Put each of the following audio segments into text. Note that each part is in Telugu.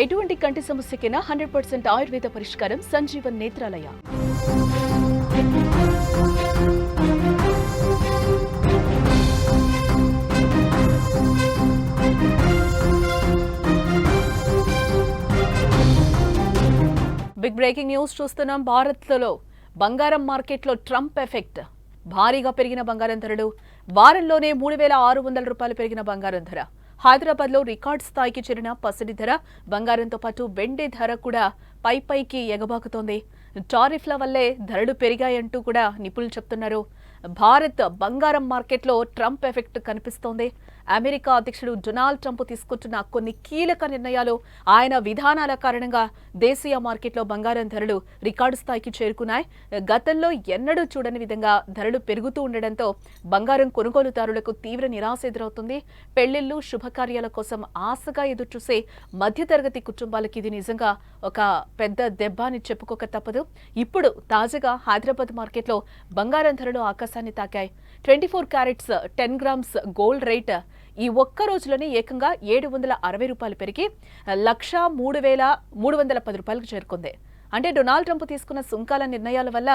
ఎటువంటి కంటి సమస్యకైనా 100% ఆయుర్వేద పరిష్కారం Sanjeevan Netralaya. Big breaking news చూస్తున్నాం. భారత్లో బంగారం మార్కెట్లో ట్రంప్ ఎఫెక్ట్. భారీగా పెరిగిన బంగారం ధరలు. వారంలోనే 3,600 రూపాయలు పెరిగిన బంగారం ధర. హైదరాబాద్లో రికార్డ్ స్థాయికి చేరిన పసిడి ధర. బంగారంతో పాటు వెండి ధర కూడా పైకి ఎగబాకుతోంది. టారిఫ్ల వల్లే ధరలు పెరిగాయంటూ కూడా నిపుణులు చెప్తున్నారు. భారత్ బంగారం మార్కెట్లో ట్రంప్ ఎఫెక్ట్ కనిపిస్తోంది. అమెరికా అధ్యక్షుడు డొనాల్డ్ ట్రంప్ తీసుకుంటున్న కొన్ని కీలక నిర్ణయాలు, ఆయన విధానాల కారణంగా దేశీయ మార్కెట్లో బంగారం ధరలు రికార్డు స్థాయికి చేరుకున్నాయి. గతంలో ఎన్నడూ చూడని విధంగా ధరలు పెరుగుతూ ఉండడంతో బంగారం కొనుగోలుదారులకు తీవ్ర నిరాశ ఎదురవుతుంది. పెళ్లిళ్లు, శుభకార్యాల కోసం ఆశగా ఎదురుచూసే మధ్యతరగతి కుటుంబాలకి ఇది నిజంగా ఒక పెద్ద దెబ్బ అని చెప్పుకోక తప్పదు. ఇప్పుడు తాజాగా హైదరాబాద్ మార్కెట్లో బంగారం ధరలు ఆకాశాన్ని తాకాయి. 24 క్యారెట్స్ 10 గ్రామ్స్ గోల్డ్ రేట్ ఈ ఒక్క రోజులోనే ఏకంగా 760 రూపాయలు పెరిగి 1,03,310 రూపాయలకు చేరుకుంది. అంటే డొనాల్డ్ ట్రంప్ తీసుకున్న సుంకాల నిర్ణయాల వల్ల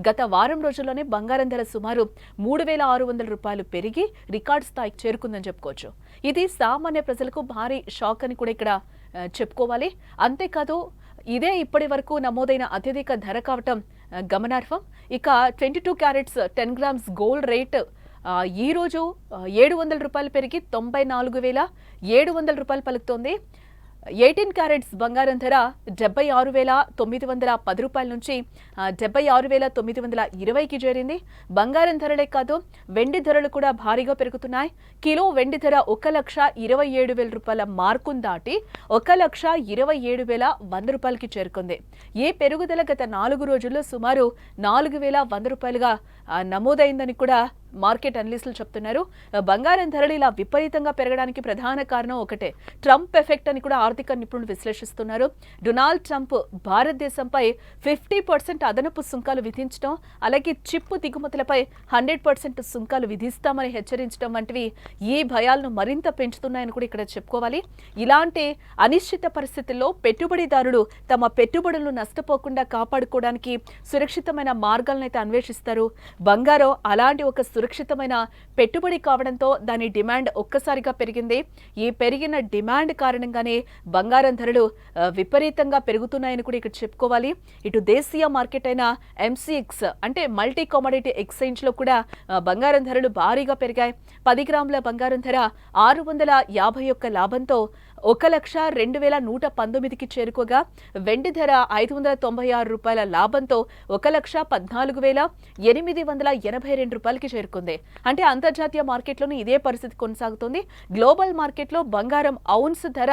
గత వారం రోజుల్లోనే బంగారం ధర సుమారు 3,600 రూపాయలు పెరిగి రికార్డ్ స్థాయికి చేరుకుందని చెప్పుకోవచ్చు. ఇది సామాన్య ప్రజలకు భారీ షాక్ అని కూడా ఇక్కడ చెప్పుకోవాలి. అంతేకాదు, ఇదే ఇప్పటి వరకు నమోదైన అత్యధిక ధర కావటం గమనార్హం. ఇక 22 క్యారెట్స్ 10 గ్రామ్స్ గోల్డ్ రేట్ ఈ రోజు 700 రూపాయలు పెరిగి 94,700 రూపాయలు పలుకుతోంది. 18 క్యారెట్స్ బంగారం ధర 76,910 రూపాయల నుంచి 76,920కి చేరింది. బంగారం ధరలే కాదు, వెండి ధరలు కూడా భారీగా పెరుగుతున్నాయి. కిలో వెండి ధర 1,27,000 రూపాయల మార్కును దాటి 1,27,100 రూపాయలకి చేరుకుంది. ఈ పెరుగుదల గత 4 రోజుల్లో సుమారు 4,100 రూపాయలుగా నమోదైందని కూడా మార్కెట్ అనలిస్టులు చెప్తున్నారు. బంగారం ధరలు ఇలా విపరీతంగా పెరగడానికి ప్రధాన కారణం ఒకటే, ట్రంప్ ఎఫెక్ట్ అని కూడా ఆర్థిక నిపుణులు విశ్లేషిస్తున్నారు. డొనాల్డ్ ట్రంప్ భారతదేశంపై 50% అదనపు సుంకాలు విధించడం, అలాగే చిప్పు దిగుమతులపై 100% సుంకాలు విధిస్తామని హెచ్చరించడం వంటివి ఈ భయాలను మరింత పెంచుతున్నాయని కూడా ఇక్కడ చెప్పుకోవాలి. ఇలాంటి అనిశ్చిత పరిస్థితుల్లో పెట్టుబడిదారులు తమ పెట్టుబడులను నష్టపోకుండా కాపాడుకోవడానికి సురక్షితమైన మార్గాలను అయితే అన్వేషిస్తారు. బంగారం అలాంటి ఒక సురక్షితమైన పెట్టుబడి కావడంతో దాని డిమాండ్ ఒక్కసారిగా పెరిగింది. ఈ పెరిగిన డిమాండ్ కారణంగానే బంగారం ధరలు విపరీతంగా పెరుగుతున్నాయని కూడా ఇక్కడ చెప్పుకోవాలి. ఇటు దేశీయ మార్కెట్ అయిన MCX అంటే మల్టీ కమోడిటీ ఎక్స్చేంజ్ లో కూడా బంగారం ధరలు భారీగా పెరిగాయి. 10 గ్రాముల బంగారం ధర 651 లాభంతో 1,02,119కి చేరుకోగా, వెండి ధర 596 రూపాయల లాభంతో 1,14,882 రూపాయలకి చేరుకుంది. అంటే అంతర్జాతీయ మార్కెట్లోనూ ఇదే పరిస్థితి కొనసాగుతుంది. గ్లోబల్ మార్కెట్లో బంగారం ఔన్స్ ధర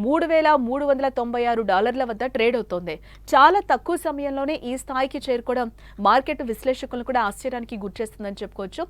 $3,396 వద్ద ట్రేడ్ అవుతోంది. చాలా తక్కువ సమయంలోనే ఈ స్థాయికి చేరుకోవడం మార్కెట్ విశ్లేషకులను కూడా ఆశ్చర్యానికి గురిచేస్తుందని చెప్పుకోవచ్చు.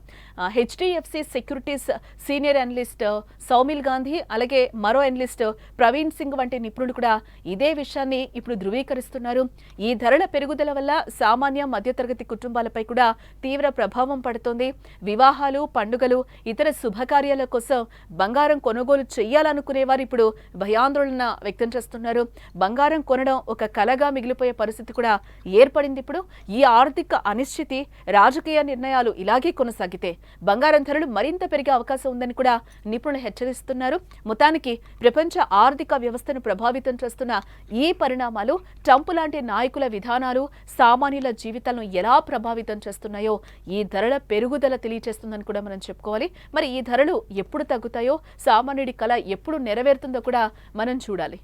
HDFC securities senior analyst Saumil Gandhi, అలాగే మరో అనలిస్ట్ ప్రవీణ్ సింగ్ వంటి నిపుణులు కూడా ఇదే విషయాన్ని ఇప్పుడు ధృవీకరిస్తున్నారు. ఈ ధరల పెరుగుదల వల్ల సామాన్య మధ్యతరగతి కుటుంబాలపై కూడా తీవ్ర ప్రభావం పడుతోంది. వివాహాలు, పండుగలు, ఇతర శుభకార్యాల కోసం బంగారం కొనుగోలు చేయాలనుకునే వారు ఇప్పుడు భయాందోళన వ్యక్తం చేస్తున్నారు. బంగారం కొనడం ఒక కలగా మిగిలిపోయే పరిస్థితి కూడా ఏర్పడింది. ఇప్పుడు ఈ ఆర్థిక అనిశ్చితి, రాజకీయ నిర్ణయాలు ఇలాగే కొనసాగితే బంగారం ధరలు మరింత పెరిగే అవకాశం ఉందని కూడా నిపుణులు హెచ్చరిస్తున్నారు. మొత్తానికి ప్రపంచ ఆర్థిక వ్యవస్థను ప్రభావితం చేస్తున్న ఈ పరిణామాలు, ట్రంప్ లాంటి నాయకుల విధానాలు సామాన్యుల జీవితాలను ఎలా ప్రభావితం చేస్తున్నాయో ఈ ధరల పెరుగుదల తెలియచేస్తుందని కూడా మనం చెప్పుకోవాలి. మరి ఈ ధరలు ఎప్పుడు తగ్గుతాయో, సామాన్యుడి కళ ఎప్పుడు నెరవేరుతుందో కూడా మనం చూడాలి.